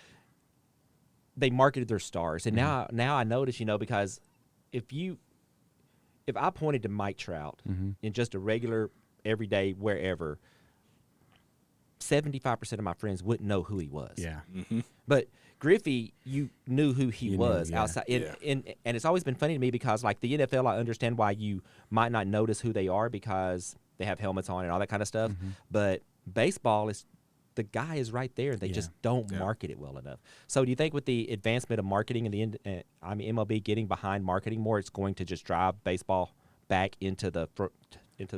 they marketed their stars, and now I notice, because if I pointed to Mike Trout in just a regular, everyday, wherever, 75% of my friends wouldn't know who he was. Yeah. But Griffey, you knew who he You knew, was yeah. outside, Yeah. and it's always been funny to me because, like, the NFL, I understand why you might not notice who they are because they have helmets on and all that kind of stuff. But baseball is, the guy is right there. They just don't market it well enough. So, do you think with the advancement of marketing and MLB getting behind marketing more, it's going to just drive baseball back into the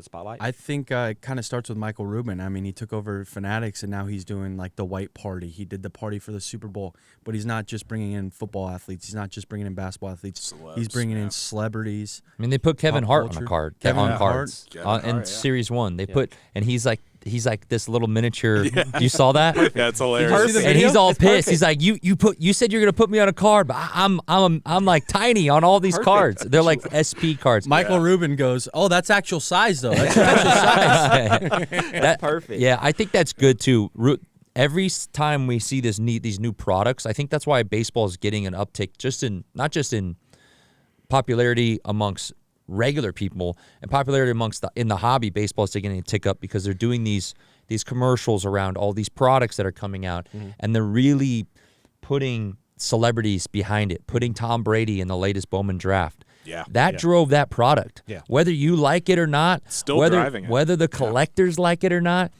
spotlight? I think it kind of starts with Michael Rubin. I mean, he took over Fanatics, and now he's doing like the white party. He did the party for the Super Bowl, but he's not just bringing in football athletes. He's not just bringing in basketball athletes. He's Celebs, bringing yeah. in celebrities. I mean, they put Kevin Pop Hart on culture. a card. Kevin on Hart. cards Kevin in Hart, yeah. Series 1. They put, and he's like this little miniature. You saw that? Yeah, it's hilarious. Perfect. the And he's video? all It's pissed. He's perfect. like, you said you're gonna put me on a card, but I'm like tiny on all these Perfect. cards. They're like SP cards. Michael Rubin goes, "Oh, that's actual size, though. That's your actual size." That's perfect. Yeah, I think that's good too. Every time we see these new products, I think that's why baseball is getting an uptick, not just in popularity amongst regular people and popularity amongst in the hobby. Baseball is taking a tick up because they're doing these commercials around all these products that are coming out, and they're really putting celebrities behind it, putting Tom Brady in the latest Bowman draft. Yeah. That drove that product. Yeah. Whether you like it or not, Still whether driving it. whether the collectors like it or not,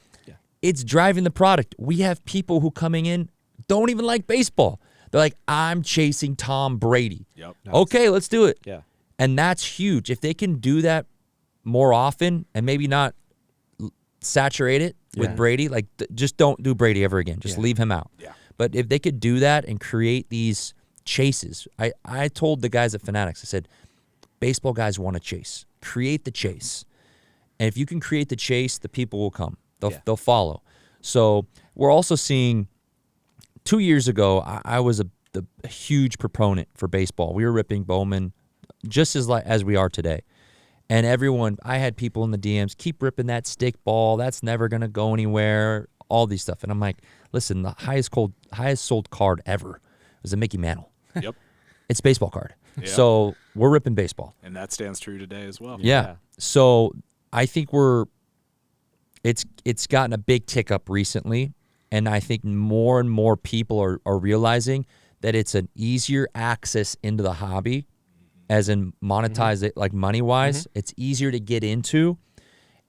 it's driving the product. We have people who coming in don't even like baseball. They're like, I'm chasing Tom Brady. Yep. Okay, let's do it. Yeah. And that's huge. If they can do that more often and maybe not saturate it with Brady, like just don't do Brady ever again. Just leave him out. Yeah. But if they could do that and create these chases, I told the guys at Fanatics, I said, baseball guys want to chase. Create the chase. And if you can create the chase, the people will come. They'll follow. So we're also seeing 2 years ago, I was a huge proponent for baseball. We were ripping Bowman just as we are today. And I had people in the DMs, keep ripping that stick ball. That's never going to go anywhere, all these stuff. And I'm like, listen, the highest sold card ever was a Mickey Mantle. Yep. It's a baseball card. Yeah. So we're ripping baseball. And that stands true today as well. Yeah. So I think it's gotten a big tick up recently. And I think more and more people are realizing that it's an easier access into the hobby, as in monetize it, like money-wise. It's easier to get into,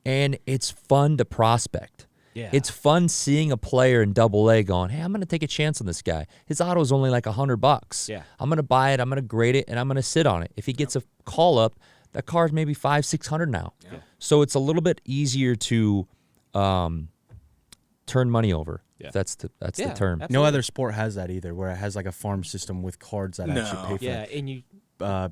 and it's fun to prospect. Yeah. It's fun seeing a player in Double-A going, hey, I'm going to take a chance on this guy. His auto is only like $100. Yeah. I'm going to buy it, I'm going to grade it, and I'm going to sit on it. If he gets a call-up, that car's maybe $500-600 now. Yeah. So it's a little bit easier to turn money over. Yeah. If that's the term. Absolutely. No other sport has that either, where it has like a farm system with cards that actually pay for Yeah, it. and you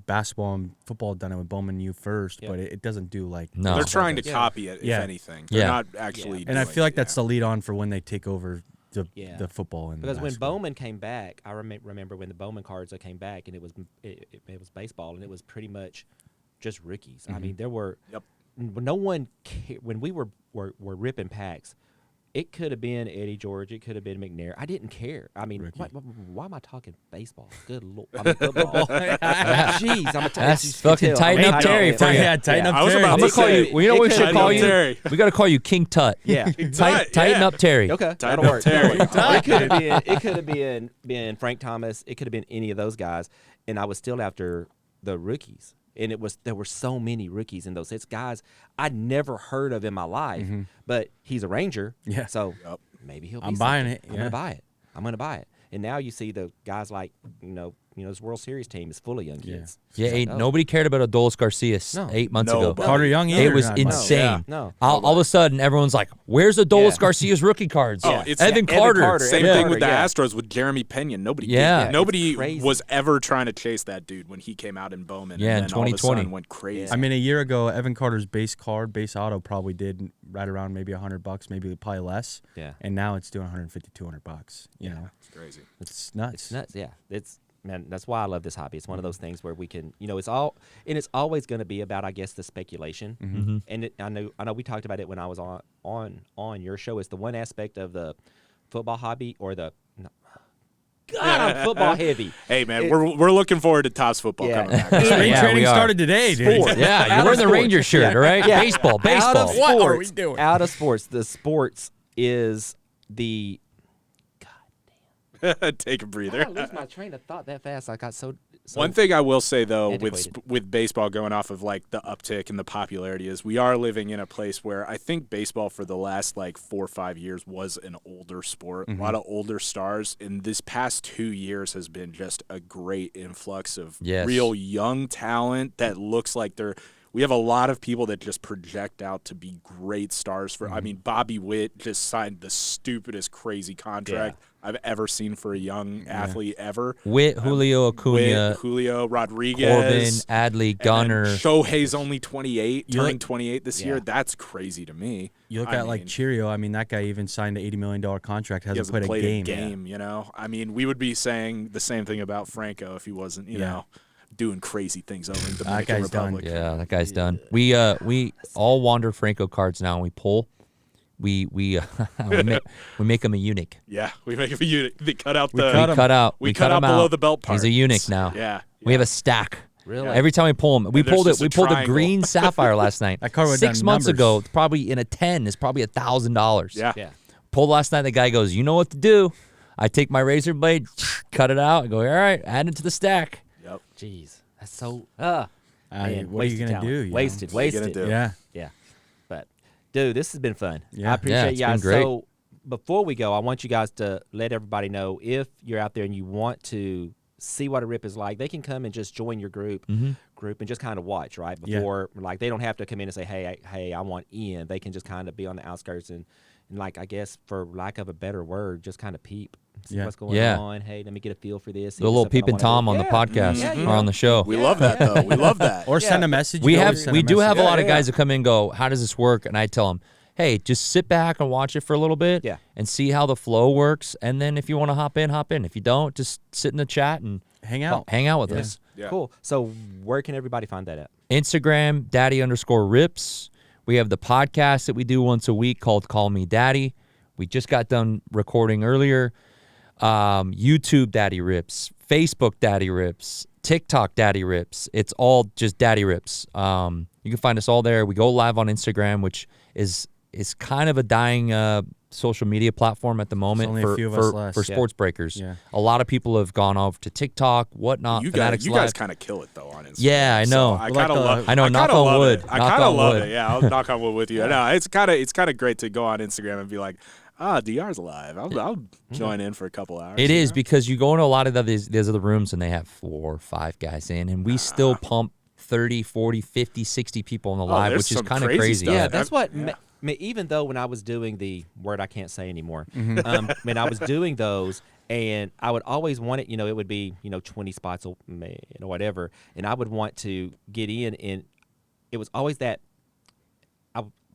Basketball and football done it with Bowman U first, but it doesn't do like. No. They're trying to Yeah. copy it, if Yeah. anything. They're Yeah. not actually And I doing feel like it, that's the lead on for when they take over Yeah. the football and because when basketball. Bowman came back, I remember when the Bowman cards came back, and it was baseball, and it was pretty much just rookies. I mean, there were no one when we were ripping packs. It could have been Eddie George. It could have been McNair. I didn't care. I mean, why am I talking baseball? Good lord. I mean, football. Jeez, I'm That's fucking tighten up Terry for you. tighten up I was Terry. about I'm to gonna call say, you. Well, you know what we should tighten call up you? Terry. We got to call you King Tut. Yeah. Tighten up Terry. Okay, Tighten that'll up work. Terry. It could have been Frank Thomas. It could have been any of those guys, and I was still after the rookies. And there were so many rookies in those. It's guys I'd never heard of in my life, but he's a Ranger. Yeah. So maybe he'll be I'm buying something. it, I'm yeah. gonna buy it. I'm gonna buy it. And now you see the guys like this World Series team is full of young kids. Yeah, It's like, nobody cared about Adolis Garcia 8 months ago. Nobody. Carter Young either. It was not much. insane. Yeah. No. All of a sudden, everyone's like, "Where's Adolis Yeah. Garcia's rookie cards?" Oh, it's Evan Carter. Same Yeah. thing with the Yeah. Astros with Jeremy Pena. Nobody Yeah. nobody It's crazy. was ever trying to chase that dude when he came out in Bowman. Yeah, in and then all of a 2020. sudden went crazy. I mean, a year ago, Evan Carter's base auto probably did right around maybe $100, maybe probably less. Yeah. And now it's doing $150-200. You know, It's crazy. it's nuts. It's nuts. Yeah. Man, that's why I love this hobby. It's one of those things where we can, it's it's always going to be about, I guess, the speculation. And I know we talked about it when I was on your show. It's the one aspect of the football hobby God, I'm football heavy. Hey man, we're looking forward to Tops football Yeah. coming back. Spring Yeah, training we are. started today, dude. Sport. Yeah, Out you're of wearing the sports. Ranger shirt, all right? Yeah. Baseball. Out of What sports, are we doing? Out of sports, the sports is the. Take a I breather. don't lose my train of thought that fast. I got so One thing I will say though, antiquated. with baseball going off of like the uptick and the popularity is we are living in a place where I think baseball for the last like 4 or 5 years was an older sport, a lot of older stars. And this past 2 years has been just a great influx of Yes. real young talent that looks like we have a lot of people that just project out to be great stars for. I mean, Bobby Witt just signed the stupidest, crazy contract I've ever seen for a young athlete ever. Witt, Julio Acuna, Witt, Julio Rodriguez, Corbin, Adley, and then Gunner. Shohei's only 28, You turning look- 28 this year. Yeah. That's crazy to me. You look I at like mean, Cheerio. I mean, that guy even signed an $80 million contract. he Hasn't, hasn't played a game. game, you know? I mean, we would be saying the same thing about Franco if he wasn't, you know, doing crazy things over in the Dominican guy's done. Republic. Yeah, that guy's done. We all Wander Franco cards now, and we pull. We make him a eunuch. Yeah, we make him a unit. They cut out We the cut We him. cut out. we we cut out him below the belt part. He's a eunuch now. Yeah. We have a stack. Really? Every time we pull him, we And there's pulled it. just a We pulled a triangle. green sapphire last night. That card would've 6 done months numbers. ago, probably in a 10 is probably $1,000. Yeah. Yeah. Pulled last night. The guy goes, "You know what to do." I take my razor blade, cut it out, and go, "All right, add it to the stack." Yep. Jeez, that's so. I Man, mean, what are you wasted gonna talent. do? you know? Wasted. What are you gonna do? Yeah. Yeah. But, dude, this has been fun. Yeah. I appreciate it's you guys. been great. So, before we go, I want you guys to let everybody know if you're out there and you want to see what a rip is like, they can come and just join your group and just kind of watch, right? Before, like, they don't have to come in and say, hey, I want in. They can just kind of be on the outskirts and like, I guess, for lack of a better word, just kind of peep. See what's going on. Hey, let me get a feel for this. The little peeping Tom on the podcast or on the show. We love that, though. We love that. Or send a message. We do have a lot of guys that come in and go, how does this work? And I tell them, hey, just sit back and watch it for a little bit and see how the flow works. And then if you want to hop in, hop in. If you don't, just sit in the chat and hang out with us. Yeah. Cool. So where can everybody find that at? Instagram, daddy_rips. We have the podcast that we do once a week called Call Me Daddy. We just got done recording earlier. YouTube Daddy Rips, Facebook Daddy Rips, TikTok Daddy Rips. It's all just Daddy Rips. You can find us all there. We go live on Instagram, which is kind of a dying social media platform at the moment for sports breakers. Yeah. A lot of people have gone over to TikTok, whatnot. You guys kind of kill it though on Instagram. Yeah, I know. So I kind of love. I know. Knock on wood. I kind of love it. Yeah, I'll knock on wood with you. No, it's kind of great to go on Instagram and be like, DR's alive. I'll join in for a couple hours. It is because you go into a lot of these other rooms and they have 4 or 5 guys in, and we still pump 30, 40, 50, 60 people on the live, which is kind of crazy. Stuff. Yeah, that's what. Even though when I was doing the word I can't say anymore, when I was doing those, and I would always want it, it would be 20 spots or whatever, and I would want to get in, and it was always that.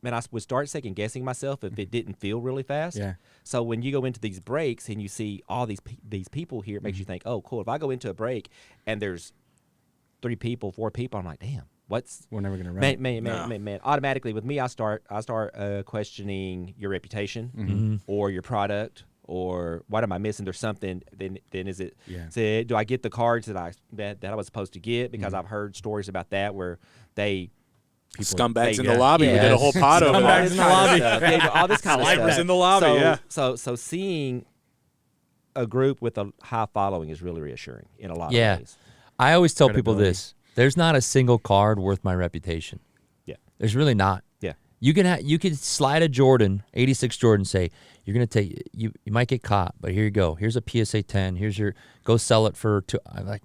I would start second guessing myself if it didn't feel really fast. Yeah. So when you go into these breaks and you see all these people here, it makes you think, oh, cool. If I go into a break and there's 3 people, 4 people, I'm like, damn. We're never gonna run. Man. Automatically with me, I start questioning your reputation or your product or what am I missing? There's something. Then is it? Yeah. Do I get the cards that I was supposed to get? Because I've heard stories about that where scumbags in the lobby. We did a whole pod over that. Scumbags in the lobby. All this kind of stuff. Snipers in the lobby. So seeing a group with a high following is really reassuring in a lot of ways. I always tell people this. There's not a single card worth my reputation. Yeah. There's really not. Yeah. You can slide a Jordan, 86 Jordan, say, you're going to take, you might get caught, but here you go. Here's a PSA 10. Go sell it for, I'm like,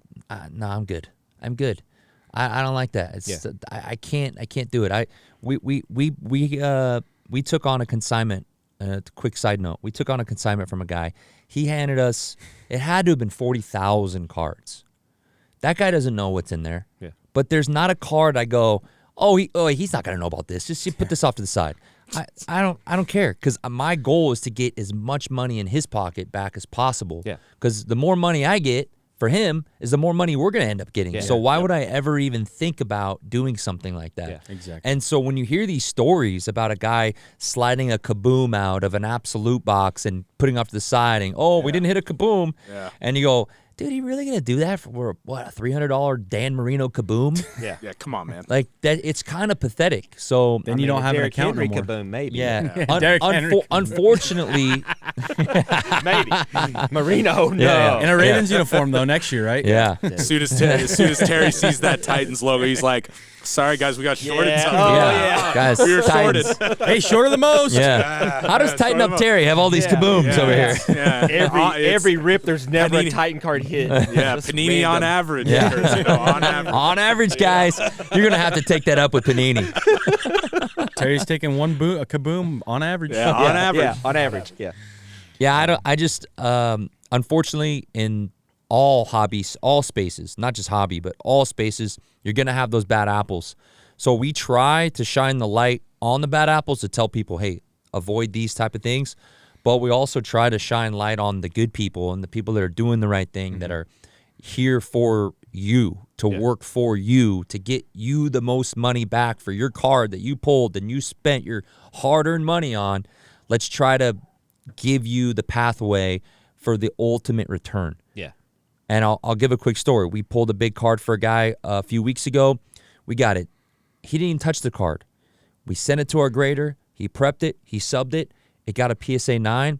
no, I'm good. I don't like that. It's I can't do it. We took on a consignment. Quick side note. We took on a consignment from a guy. He handed us, it had to have been 40,000 cards. That guy doesn't know what's in there. Yeah. But there's not a card I go, he's not going to know about this. Just put this off to the side. I don't care because my goal is to get as much money in his pocket back as possible. Yeah. Because the more money I get for him is the more money we're going to end up getting. Yeah. So why would I ever even think about doing something like that? Yeah, exactly. And so when you hear these stories about a guy sliding a kaboom out of an absolute box and putting off to the side and, we didn't hit a kaboom. Yeah. And you go, dude, you really gonna do that for what, a $300 Dan Marino kaboom? Yeah, come on, man. Like that, it's kind of pathetic. So then you don't have an account no more. Kaboom, maybe. Yeah. Unfortunately, maybe Marino. No, yeah. In a Ravens uniform though next year, right? Yeah. As soon as Terry sees that Titans logo, he's like, "Sorry guys, we got shorted something. Guys, we were shorted. Hey, shorter the most. Yeah. How does Tighten Up Terry have all these kabooms over here? Yeah. Every rip, there's never a Titan card hit. Yeah, Panini on average. Yeah. On average. On average, guys, you're gonna have to take that up with Panini. Terry's taking a kaboom on average. Yeah, on average. Yeah, on average. Yeah. Yeah, I just unfortunately in all hobbies, all spaces, not just hobby, but all spaces, you're gonna have those bad apples. So we try to shine the light on the bad apples to tell people, hey, avoid these type of things. But we also try to shine light on the good people and the people that are doing the right thing, that are here for you, to work for you, to get you the most money back for your card that you pulled and you spent your hard-earned money on. Let's try to give you the pathway for the ultimate return. Yeah. And I'll give a quick story. We pulled a big card for a guy a few weeks ago. We got it. He didn't even touch the card. We sent it to our grader. He prepped it. He subbed it. It got a PSA 9.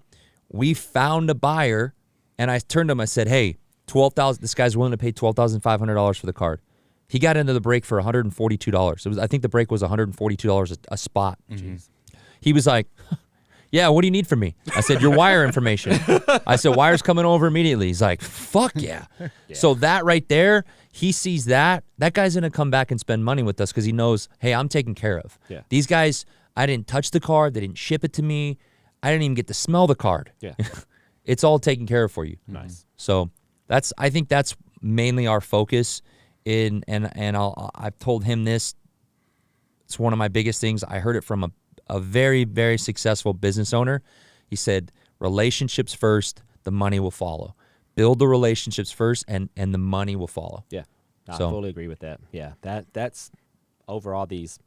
We found a buyer, and I turned to him. I said, hey, $12,000. This guy's willing to pay $12,500 for the card. He got into the break for $142. I think the break was $142 a spot. Mm-hmm. He was like, Yeah, what do you need from me? I said, your wire information. I said, wire's coming over immediately. He's like, fuck yeah. So that right there, he sees that. That guy's going to come back and spend money with us because he knows, hey, I'm taken care of. Yeah. These guys, I didn't touch the card. They didn't ship it to me. I didn't even get to smell the card. Yeah. It's all taken care of for you. Nice. So I think that's mainly our focus. I've told him this. It's one of my biggest things. I heard it from a very, very successful business owner. He said, relationships first, the money will follow. Build the relationships first, and the money will follow. Yeah, I So- fully agree with that. Yeah, that's overall these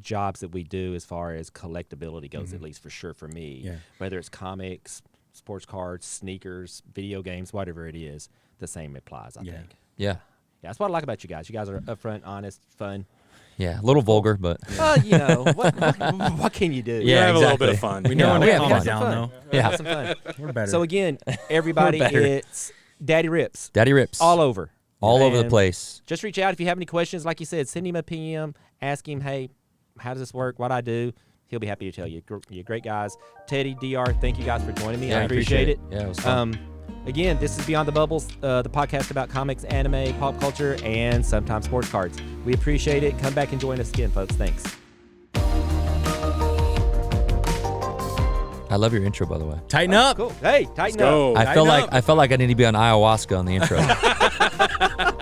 jobs that we do as far as collectability goes, at least for sure for me. Yeah. Whether it's comics, sports cards, sneakers, video games, whatever it is, the same applies, I Yeah. think. Yeah. Yeah, that's what I like about you guys. You guys are upfront, honest, fun. Yeah. A little vulgar, but You know, what can you do? We Yeah, have a little bit exactly. of fun. We know Yeah, when we to have calm fun. it down, though. yeah. Have some fun. We're better. So again, everybody, better. it's Daddy Rips Daddy Rips. all over. All over the And place. Just reach out if you have any questions. Like you said, send him a PM. Ask him, hey, how does this work? What I do? He'll be happy to tell you. You're great guys. Teddy, DR, thank you guys for joining me. Yeah, I appreciate it. Yeah, it was fun. Again, this is Beyond the Bubbles, the podcast about comics, anime, pop culture, and sometimes sports cards. We appreciate it. Come back and join us again, folks. Thanks. I love your intro, by the way. Tighten up. Cool. Hey, tighten up. Go. I felt like I need to be on ayahuasca on the intro.